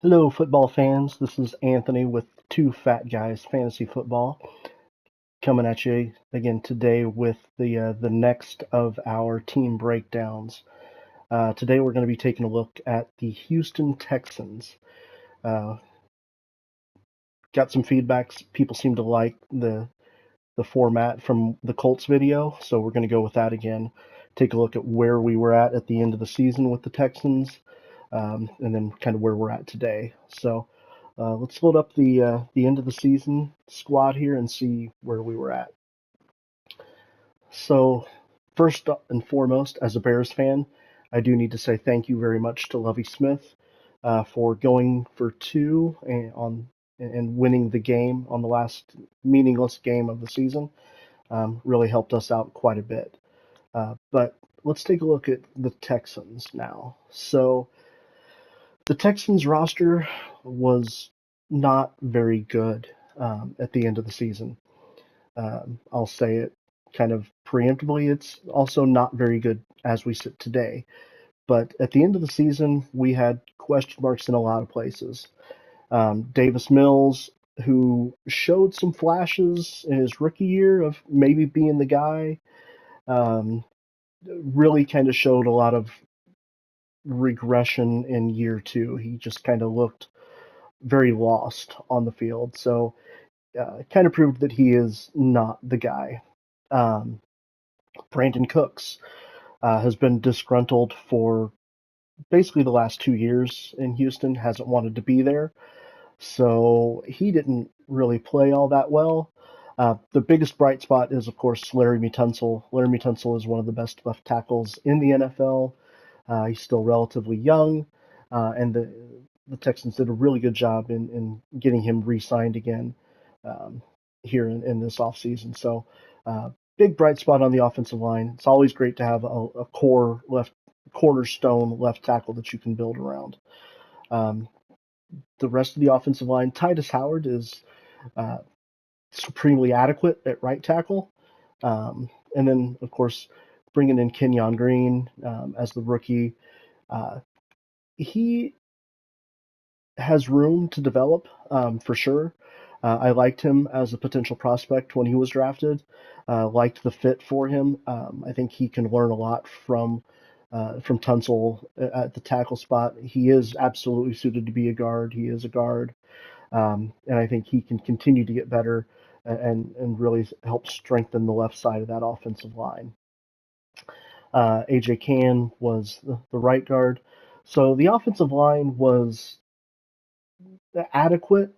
Hello, football fans. This is Anthony with Two Fat Guys Fantasy Football, coming at you again today with the next of our team breakdowns. Today we're going to be taking a look at the Houston Texans. Uh, got some feedbacks. People seem to like the format from the Colts video, so we're going to go with that again. Take a look at where we were at the end of the season with the Texans, and then kind of where we're at today. So let's load up the end of the season squad here and see where we were at. So first and foremost, as a Bears fan, I do need to say thank you very much to Lovie Smith for going for two and winning the game on the last meaningless game of the season. Really helped us out quite a bit. But let's take a look at the Texans now. So the Texans roster was not very good at the end of the season. I'll say it kind of preemptively. It's also not very good as we sit today. But at the end of the season, we had question marks in a lot of places. Davis Mills, who showed some flashes in his rookie year of maybe being the guy, um, really kind of showed a lot of regression in year two. He just kind of looked very lost on the field. So kind of proved that he is not the guy. Um, Brandon Cooks has been disgruntled for basically the last 2 years in Houston, hasn't wanted to be there. So he didn't really play all that well. The biggest bright spot is, of course, Laremy Tunsil. Laremy Tunsil is one of the best left tackles in the NFL. He's still relatively young, and the Texans did a really good job in getting him re-signed again um, here in this offseason. So, big bright spot on the offensive line. It's always great to have a cornerstone left tackle that you can build around. Um, the rest of the offensive line, Titus Howard is uh, supremely adequate at right tackle. And then, of course, bringing in Kenyon Green as the rookie. Uh, he has room to develop for sure. I liked him as a potential prospect when he was drafted. Liked the fit for him. I think he can learn a lot from Tunsil at the tackle spot. He is absolutely suited to be a guard. He is a guard, and I think he can continue to get better and really help strengthen the left side of that offensive line. AJ Cann was the right guard. So the offensive line was adequate,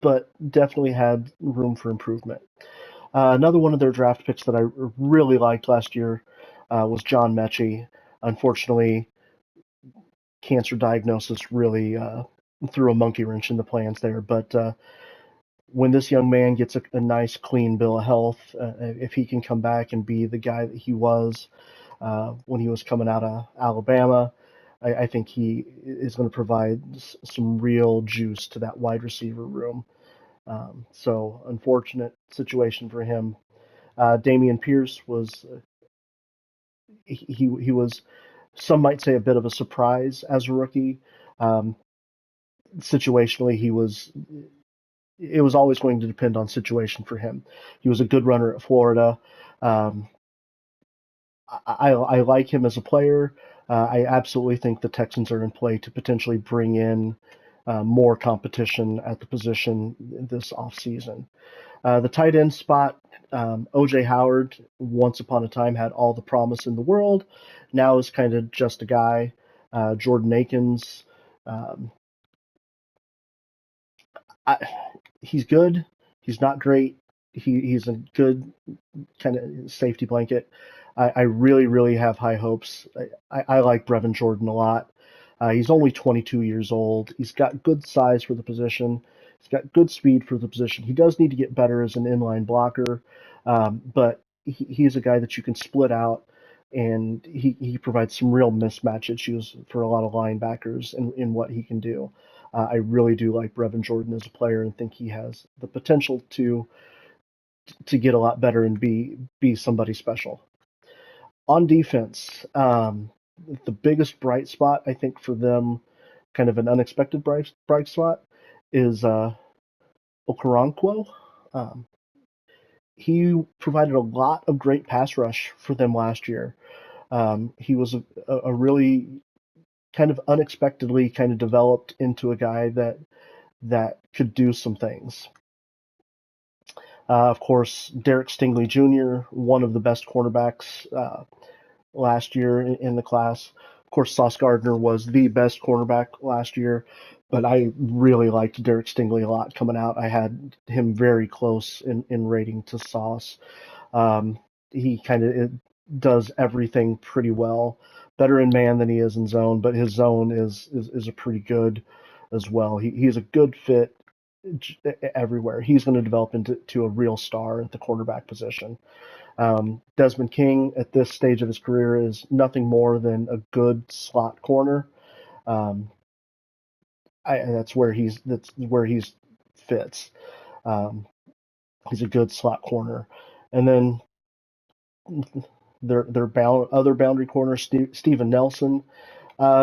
but definitely had room for improvement. Another one of their draft picks that I really liked last year was John Mechie. Unfortunately, cancer diagnosis really threw a monkey wrench in the plans there. But when this young man gets a nice, clean bill of health, if he can come back and be the guy that he was when he was coming out of Alabama, I think he is going to provide some real juice to that wide receiver room. So unfortunate situation for him. Damian Pierce was he was, some might say, a bit of a surprise as a rookie. Um, Situationally, it was always going to depend on situation for him. He was a good runner at Florida. Um, I like him as a player. I absolutely think the Texans are in play to potentially bring in more competition at the position this offseason. The tight end spot, OJ Howard, once upon a time had all the promise in the world. Now is kind of just a guy. Jordan Akins, um, I, he's good. He's not great. He's a good kind of safety blanket. I really, really have high hopes. I like Brevin Jordan a lot. He's only 22 years old. He's got good size for the position. He's got good speed for the position. He does need to get better as an inline blocker, but he's a guy that you can split out, and he provides some real mismatch issues for a lot of linebackers in what he can do. I really do like Brevin Jordan as a player and think he has the potential to get a lot better and be somebody special. On defense, the biggest bright spot I think for them kind of an unexpected bright spot is Okoronkwo. Um, he provided a lot of great pass rush for them last year. He was a really kind of unexpectedly kind of developed into a guy that could do some things. Of course, Derek Stingley Jr., one of the best cornerbacks last year in the class. Of course, Sauce Gardner was the best cornerback last year, but I really liked Derek Stingley a lot coming out. I had him very close in rating to Sauce. Um, he kind of does everything pretty well. Better in man than he is in zone, but his zone is a pretty good as well. He's a good fit everywhere. He's going to develop into a real star at the quarterback position. Desmond King at this stage of his career is nothing more than a good slot corner. Um, that's where he's fits. Um, he's a good slot corner, and then other boundary corner, Steven Nelson,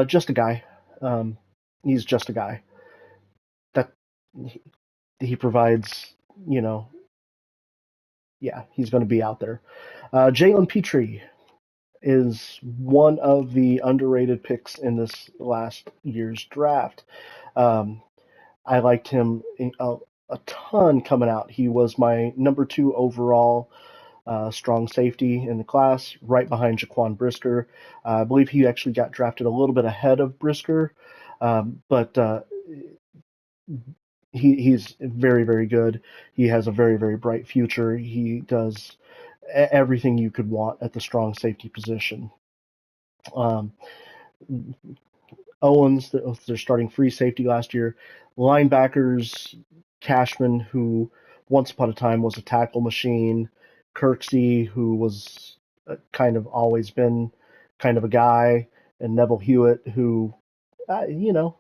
just a guy. Um, he's just a guy that he, he provides. You know, yeah, he's going to be out there. Jalen Petrie is one of the underrated picks in this last year's draft. Um, I liked him a ton coming out. He was my number 2 overall strong safety in the class, right behind Jaquan Brisker. I believe he actually got drafted a little bit ahead of Brisker, but he's very, very good. He has a very, very bright future. He does everything you could want at the strong safety position. Um, Owens, they're starting free safety last year. Linebackers, Cashman, who once upon a time was a tackle machine. Kirksey, who was kind of always been kind of a guy. And Neville Hewitt, who, you know,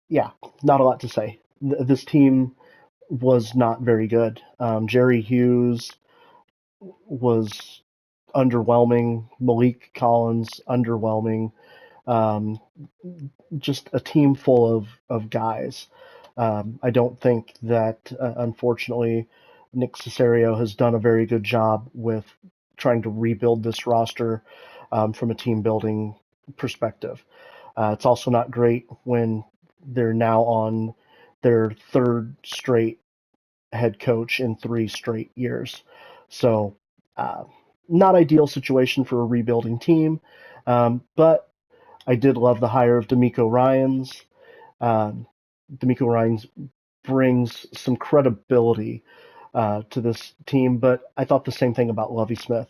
yeah, not a lot to say. This team was not very good. Jerry Hughes was underwhelming. Malik Collins, underwhelming. Um, just a team full of guys. I don't think that, unfortunately, Nick Cesario has done a very good job with trying to rebuild this roster from a team building perspective. It's also not great when they're now on their third straight head coach in 3 straight years. So, uh, not ideal situation for a rebuilding team, but I did love the hire of D'Amico Ryans. Um, D'Amico Ryans brings some credibility to this team, but I thought the same thing about Lovie Smith.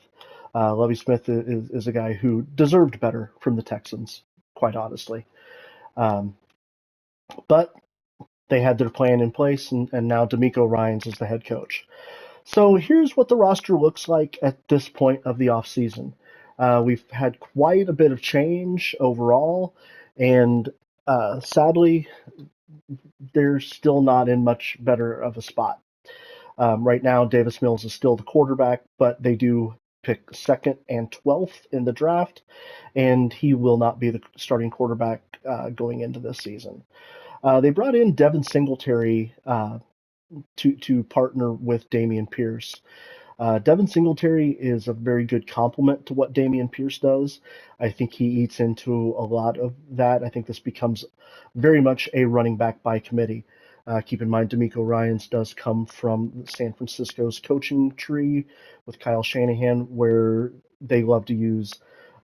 Lovie Smith is a guy who deserved better from the Texans, quite honestly. Um, but they had their plan in place, and now D'Amico Ryans is the head coach. So here's what the roster looks like at this point of the offseason. We've had quite a bit of change overall, and sadly, they're still not in much better of a spot. Right now, Davis Mills is still the quarterback, but they do pick second and 12th in the draft, and he will not be the starting quarterback going into this season. They brought in Devin Singletary to partner with Dameon Pierce. Devin Singletary is a very good complement to what Dameon Pierce does. I think he eats into a lot of that. I think this becomes very much a running back by committee. Keep in mind, D'Amico Ryans does come from San Francisco's coaching tree with Kyle Shanahan, where they love to use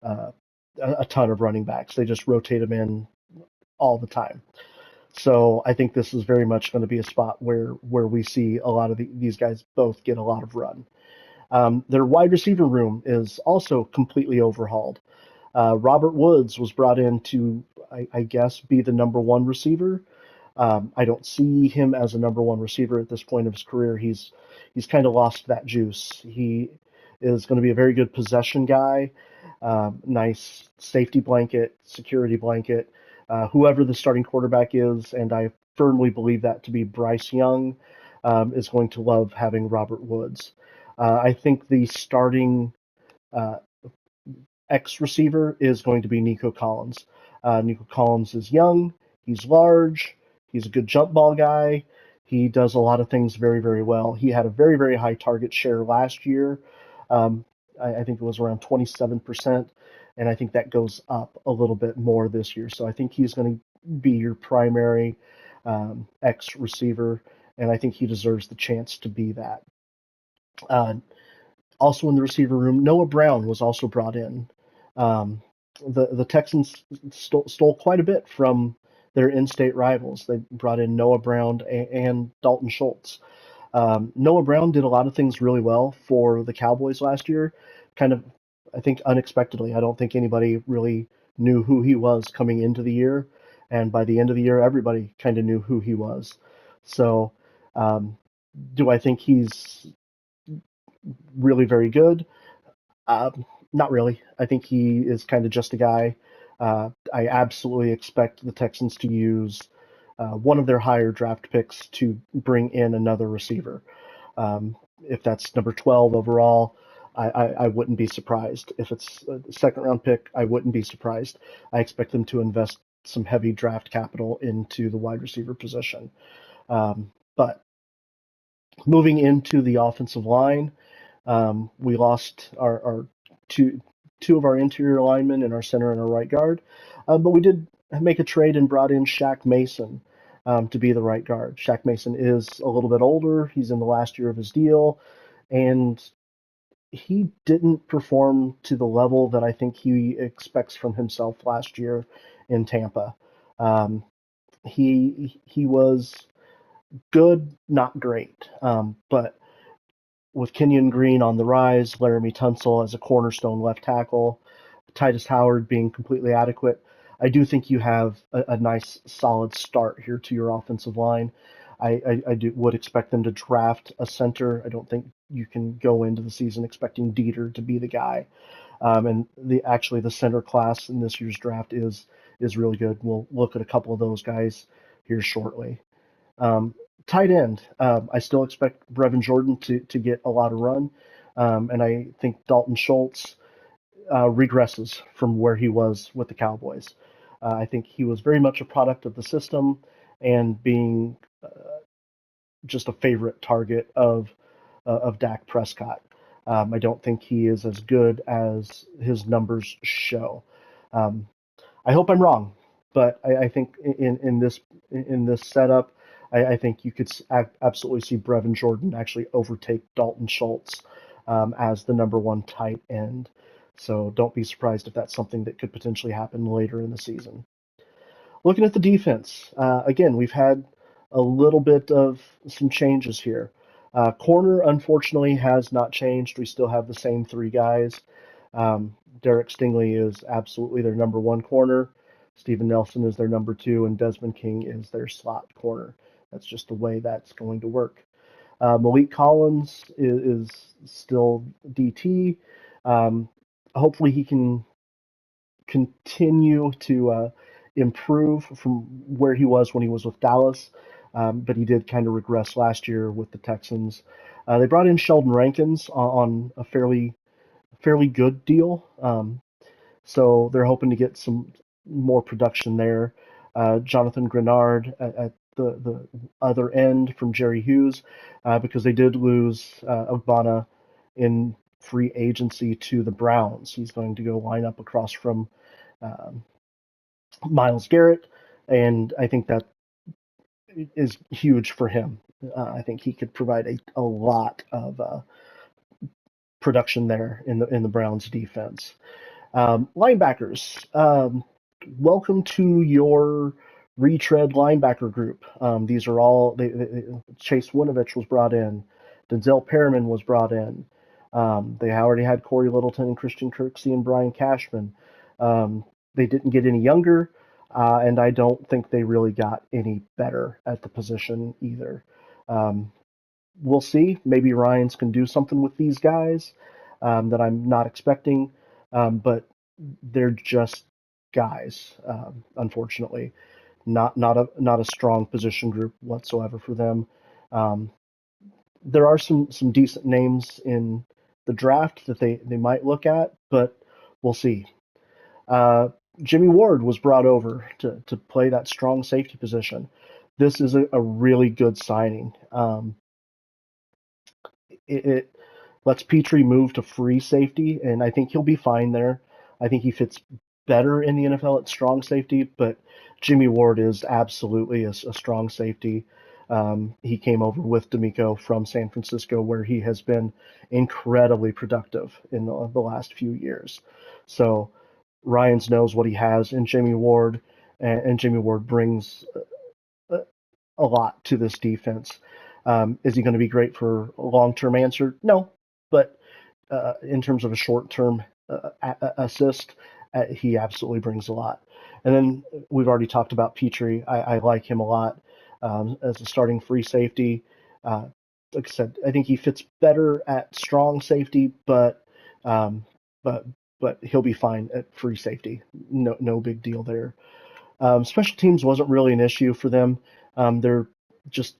uh, a ton of running backs. They just rotate them in all the time. So I think this is very much going to be a spot where we see a lot of these guys both get a lot of run. Their wide receiver room is also completely overhauled. Robert Woods was brought in to, I guess, be the number 1 receiver. I don't see him as a number 1 receiver at this point of his career. He's kind of lost that juice. He is going to be a very good possession guy, nice safety blanket, security blanket. Whoever the starting quarterback is, and I firmly believe that to be Bryce Young, is going to love having Robert Woods. I think the starting uh, X receiver is going to be Nico Collins. Nico Collins is young. He's large. He's a good jump ball guy. He does a lot of things very, very well. He had a very, very high target share last year. Um, I think it was around 27%, and I think that goes up a little bit more this year. So I think he's going to be your primary X receiver, and I think he deserves the chance to be that. Uh, Also in the receiver room, Noah Brown was also brought in. Um, the Texans stole quite a bit from their in-state rivals. They brought in Noah Brown and Dalton Schultz. Noah Brown did a lot of things really well for the Cowboys last year, kind of, I think, unexpectedly. I don't think anybody really knew who he was coming into the year, and by the end of the year, everybody kind of knew who he was. So, um, do I think he's really very good? Not really. I think he is kind of just a guy. I absolutely expect the Texans to use one of their higher draft picks to bring in another receiver. If that's number 12 overall, I wouldn't be surprised. If it's a second round pick, I wouldn't be surprised. I expect them to invest some heavy draft capital into the wide receiver position. But moving into the offensive line, we lost our two two of our interior linemen and our center and our right guard, but we did make a trade and brought in Shaq Mason to be the right guard. Shaq Mason is a little bit older. He's in the last year of his deal, and he didn't perform to the level that I think he expects from himself last year in Tampa. Um, he was good, not great, but with Kenyon Green on the rise, Laramie Tunsil as a cornerstone left tackle, Titus Howard being completely adequate, I do think you have a nice solid start here to your offensive line. Would expect them to draft a center. I don't think you can go into the season expecting Dieter to be the guy. And the center class in this year's draft is really good. We'll look at a couple of those guys here shortly. Um, Tight end, I still expect Brevin Jordan to get a lot of run, and I think Dalton Schultz regresses from where he was with the Cowboys. I think he was very much a product of the system and being just a favorite target of Dak Prescott. I don't think he is as good as his numbers show. Um, I hope I'm wrong, but I think in this setup, I think you could absolutely see Brevin Jordan actually overtake Dalton Schultz as the number one tight end. So don't be surprised if that's something that could potentially happen later in the season. Looking at the defense, again, we've had a little bit of some changes here. Corner, unfortunately, has not changed. We still have the same three guys. Derek Stingley is absolutely their number one corner. Steven Nelson is their number two, and Desmond King is their slot corner. That's just the way that's going to work. Malik Collins is still DT. Um, Hopefully, he can continue to improve from where he was when he was with Dallas, but he did kind of regress last year with the Texans. They brought in Sheldon Rankins on a fairly good deal, so they're hoping to get some more production there. Jonathan Grenard at the other end from Jerry Hughes, because they did lose Ogbonna in free agency to the Browns. He's going to go line up across from um, Miles Garrett, and I think that is huge for him. I think he could provide a lot of production there in the Browns defense. Linebackers, welcome to your retread linebacker group. These are all Chase Winovich was brought in, Denzel Perriman was brought in. They already had Corey Littleton and Christian Kirksey and Brian Cashman. They didn't get any younger, and I don't think they really got any better at the position either. Um, we'll see. Maybe Ryans can do something with these guys that I'm not expecting, but they're just guys. Unfortunately, not a strong position group whatsoever for them. Um, there are some decent names in the draft that they might look at, but we'll see. Uh, Jimmy Ward was brought over to play that strong safety position. This is a really good signing. It lets Petrie move to free safety, and I think he'll be fine there. I think he fits better in the NFL at strong safety, but Jimmy Ward is absolutely a strong safety. He came over with D'Amico from San Francisco, where he has been incredibly productive in the last few years. So Ryans knows what he has in Jimmy Ward, and Jimmy Ward brings a, a lot to this defense. Is he going to be great for a long-term answer? No, but in terms of a short-term assist, he absolutely brings a lot. And then we've already talked about Petrie. I like him a lot as a starting free safety. Like I said, I think he fits better at strong safety, um, but but he'll be fine at free safety. No big deal there. Special teams wasn't really an issue for them. They're just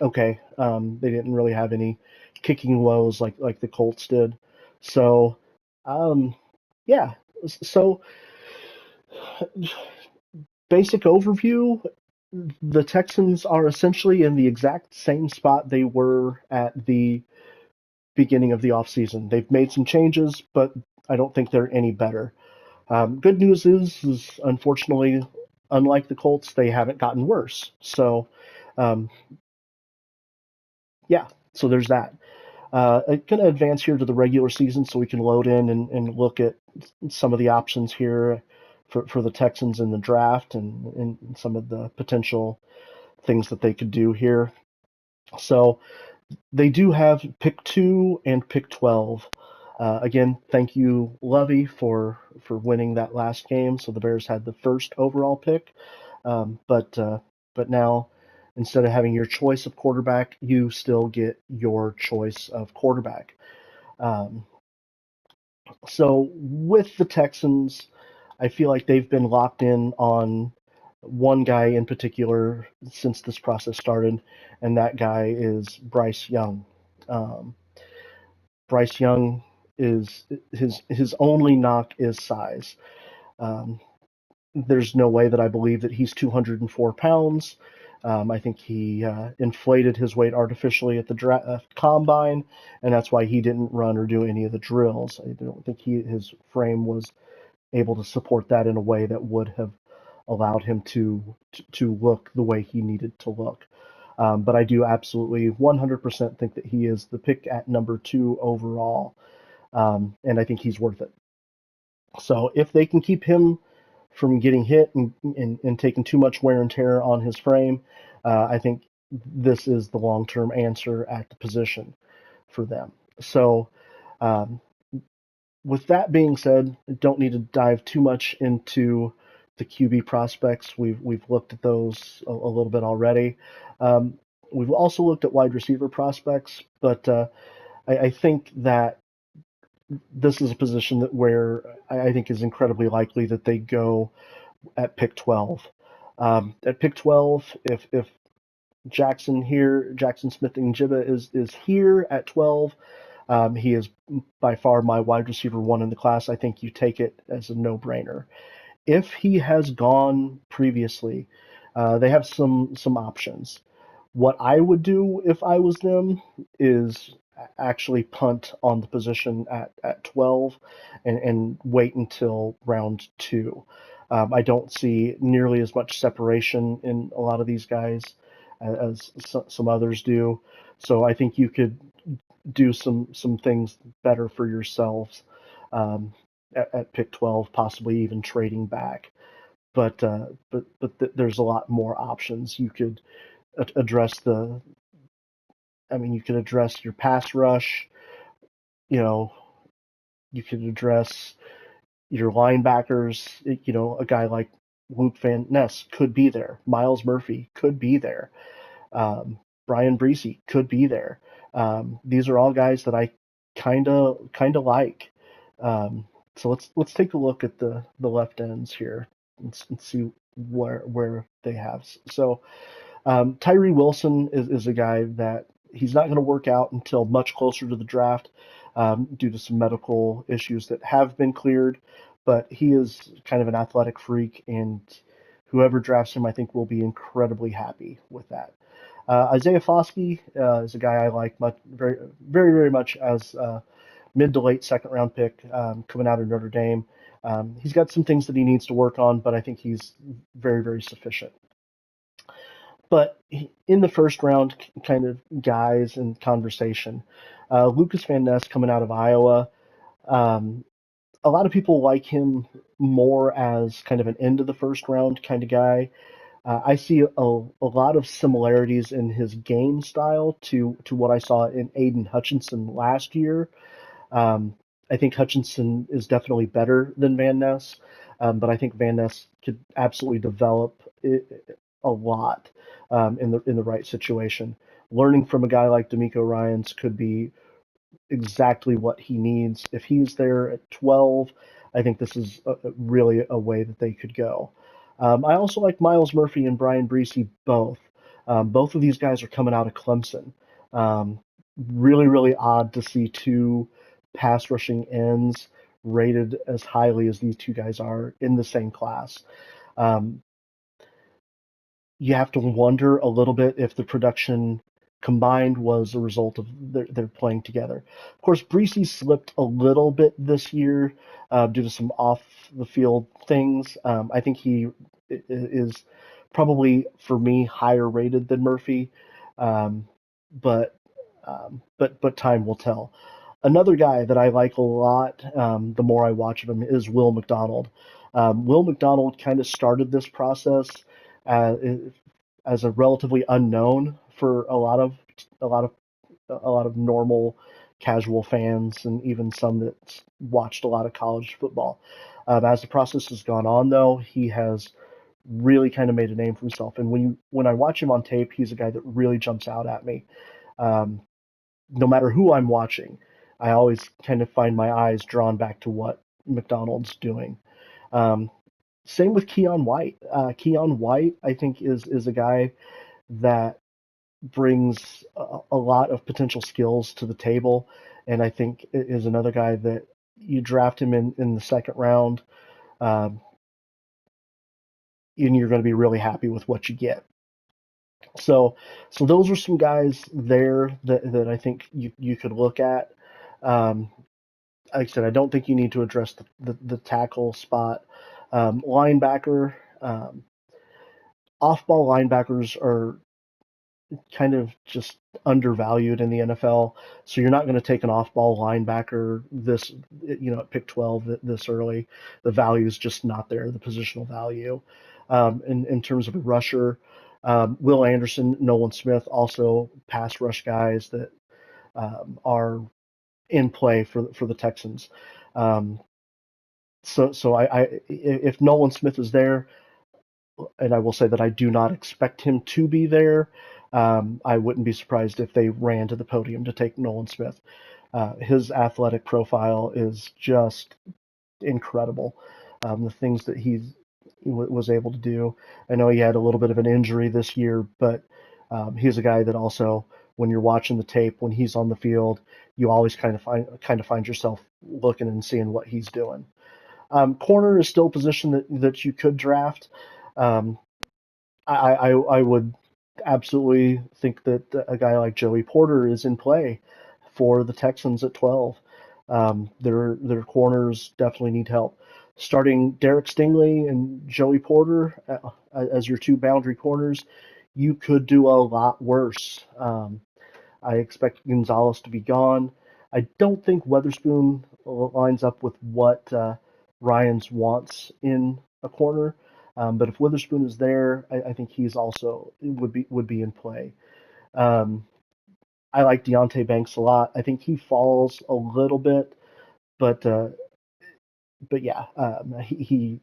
okay. They didn't really have any kicking woes like the Colts did. So, um, yeah. So, basic overview: the Texans are essentially in the exact same spot they were at the beginning of the offseason. They've made some changes, but I don't think they're any better. Good news is unfortunately, unlike the Colts, they haven't gotten worse. So, um, yeah. So there's that. I'm going to advance here to the regular season so we can load in and look at some of the options here for the Texans in the draft and some of the potential things that they could do here. So they do have pick 2 and pick 12. Again, thank you, Lovey, for winning that last game. So the Bears had the first overall pick, but now instead of having your choice of quarterback, you still get your choice of quarterback. Um, so with the Texans, I feel like they've been locked in on one guy in particular since this process started, and that guy is Bryce Young. Um, Bryce Young is his only knock is size. Um, there's no way that I believe that he's 204 pounds. I think he inflated his weight artificially at the combine, and that's why he didn't run or do any of the drills. I don't think his frame was able to support that in a way that would have allowed him to look the way he needed to look. But I do absolutely 100% think that he is the pick at number 2 overall, and I think he's worth it. So if they can keep him from getting hit and taking too much wear and tear on his frame, I think this is the long-term answer at the position for them. So um, with that being said, don't need to dive too much into the QB prospects. We've looked at those a little bit already. Um, we've also looked at wide receiver prospects, but I think that this is a position that where I think is incredibly likely that they go at pick 12. At pick 12, if Jackson Smith and Jibba is here at 12, he is by far my wide receiver 1 in the class. I think you take it as a no-brainer. If he has gone previously, they have some options. What I would do if I was them is actually punt on the position at 12 and wait until round 2. I don't see nearly as much separation in a lot of these guys as some others do. So I think you could do some things better for yourselves um, at pick 12, possibly even trading back. But there's a lot more options. You could address you could address your pass rush. You know, you could address your linebackers. A guy like Luke Van Ness could be there. Miles Murphy could be there. Brian Breesy could be there. These are all guys that I kind of like. So let's take a look at the left ends here and see where they have. So Tyree Wilson is a guy that he's not going to work out until much closer to the draft due to some medical issues that have been cleared. but he is kind of an athletic freak, and whoever drafts him, I think, will be incredibly happy with that. Isaiah Foskey is a guy I like much, very, very, very much as mid to late second round pick coming out of Notre Dame. He's got some things that he needs to work on, but I think he's very, very sufficient. But in the first round, kind of guys and conversation, Lucas Van Ness coming out of Iowa. Um, a lot of people like him more as kind of an end of the first round kind of guy. I see a lot of similarities in his game style to what I saw in Aiden Hutchinson last year. Um, I think Hutchinson is definitely better than Van Ness, but I think Van Ness could absolutely develop a lot in the right situation. Learning from a guy like D'Amico Ryans could be exactly what he needs. If he's there at 12, I think this is really a way that they could go. I also like Miles Murphy and Brian Breesy both. Both of these guys are coming out of Clemson. Um, really, really odd to see two pass rushing ends rated as highly as these two guys are in the same class. Um, you have to wonder a little bit if the production combined was a result of their playing together. Of course, Breesy slipped a little bit this year due to some off the field things. I think he is probably for me higher rated than Murphy, um, but but time will tell. Another guy that I like a lot, the more I watch of him, is Will McDonald. Will McDonald kind of started this process uh, as a relatively unknown for a lot of a lot of normal casual fans and even some that watched a lot of college football. As the process has gone on, though, he has really kind of made a name for himself. And when I watch him on tape, he's a guy that really jumps out at me. Um, no matter who I'm watching, I always kind of find my eyes drawn back to what McDonald's doing. Um, Same with Keon White. Keon White, I think, is a guy that brings a lot of potential skills to the table, and I think is another guy that you draft him in the second round, um, and you're going to be really happy with what you get. So, so those are some guys there that I think you could look at. Um, like I said, I don't think you need to address the tackle spot. Linebacker, off-ball linebackers are kind of just undervalued in the NFL. So you're not going to take an off-ball linebacker at pick 12 this early. The value is just not there, the positional value. In terms of a rusher, Will Anderson, Nolan Smith, also pass rush guys that are in play for the Texans. Um, if Nolan Smith is there, and I will say that I do not expect him to be there. I wouldn't be surprised if they ran to the podium to take Nolan Smith. His athletic profile is just incredible. The things that was able to do. I know he had a little bit of an injury this year, but he's a guy that also, when you're watching the tape, when he's on the field, you always kind of find yourself looking and seeing what he's doing. Corner is still a position that you could draft. Um, I would absolutely think that a guy like Joey Porter is in play for the Texans at 12. Their corners definitely need help. Starting Derek Stingley and Joey Porter as your two boundary corners, you could do a lot worse. I expect Gonzalez to be gone. I don't think Weatherspoon lines up with what Ryans wants in a corner. But if Witherspoon is there, I think he's also would be in play. Um, I like Deontay Banks a lot. I think he falls a little bit, but yeah, he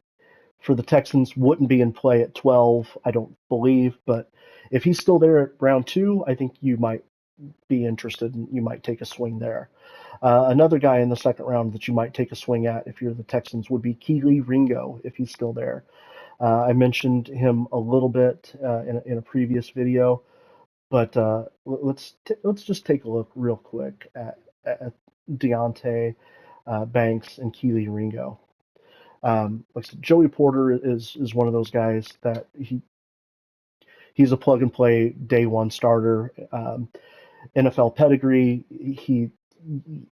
for the Texans wouldn't be in play at 12, I don't believe. But if he's still there at round two, I think you might be interested and you might take a swing there. Another guy in the second round that you might take a swing at if you're the Texans would be Keely Ringo if he's still there. I mentioned him a little bit in a previous video, but let's just take a look real quick at Deontay Banks and Keely Ringo. Like I said, Joey Porter is one of those guys that he's a plug and play day one starter. NFL pedigree.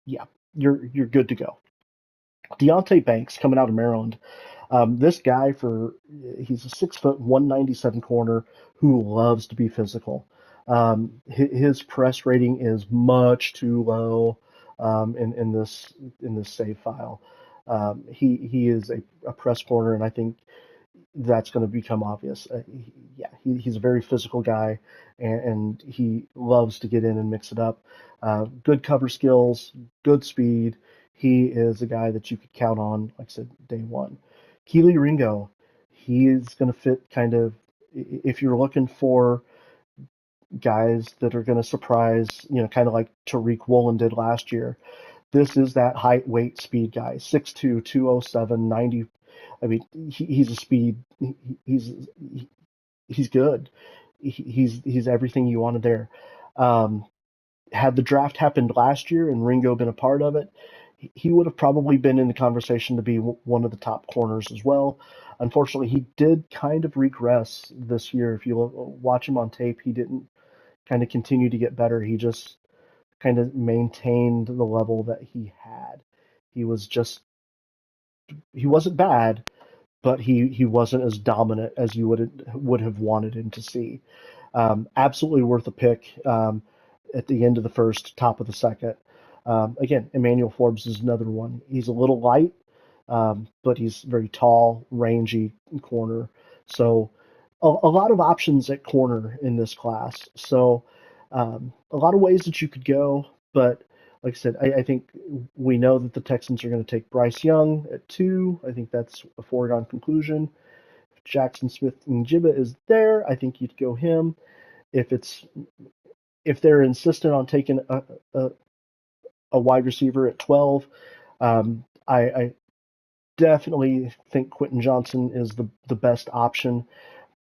Yeah, you're good to go. Deontay Banks coming out of Maryland. This guy he's a 6 foot 197 corner who loves to be physical. His press rating is much too low in this save file. He is a press corner, and I think that's going to become obvious. He's a very physical guy, and he loves to get in and mix it up. Good cover skills, good speed. He is a guy that you could count on, like I said, day one. Keely Ringo, he is going to fit kind of, if you're looking for guys that are going to surprise, kind of like Tariq Woolen did last year. This is that height, weight, speed guy. 6'2", 207, 90. I mean, he's a speed. He's he's good. He's everything you wanted there. Um, had the draft happened last year and Ringo been a part of it, he would have probably been in the conversation to be one of the top corners as well. Unfortunately, he did kind of regress this year. If you watch him on tape, he didn't kind of continue to get better. He just kind of maintained the level that he had. He was just he wasn't bad, but he wasn't as dominant as you would have wanted him to see. Absolutely worth a pick at the end of the first, top of the second. Again, Emmanuel Forbes is another one. He's a little light, but he's very tall, rangy corner. So a lot of options at corner in this class. So a lot of ways that you could go, but like I said, I think we know that the Texans are going to take Bryce Young at 2. I think that's a foregone conclusion. If Jackson Smith and Jibba is there, I think you'd go him. If it's if they're insistent on taking a wide receiver at 12, I definitely think Quentin Johnson is the best option,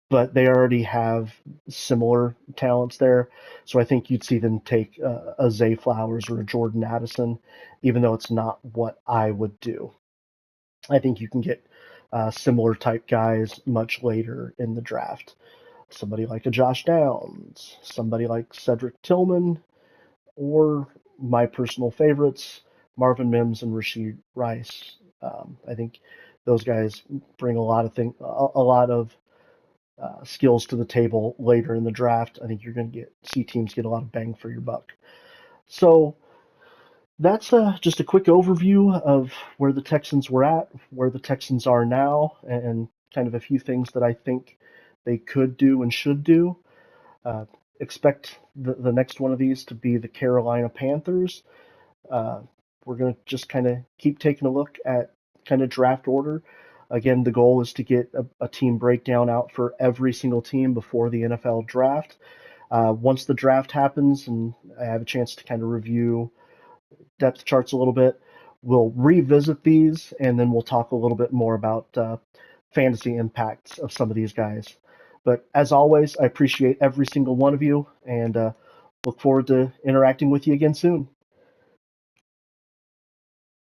but they already have similar talents there. So I think you'd see them take a Zay Flowers or a Jordan Addison, even though it's not what I would do. I think you can get similar type guys much later in the draft. Somebody like a Josh Downs, somebody like Cedric Tillman, or my personal favorites, Marvin Mims and Rashid Rice. I think those guys bring a lot of skills to the table later in the draft. I think you're going to see teams get a lot of bang for your buck. So that's just a quick overview of where the Texans were at, where the Texans are now, and kind of a few things that I think they could do and should do. Uh, expect the next one of these to be the Carolina Panthers. Uh, we're going to just kind of keep taking a look at kind of draft order. Again, the goal is to get a team breakdown out for every single team before the NFL draft. Once the draft happens and I have a chance to kind of review depth charts a little bit, we'll revisit these and then we'll talk a little bit more about fantasy impacts of some of these guys. But as always, I appreciate every single one of you and look forward to interacting with you again soon.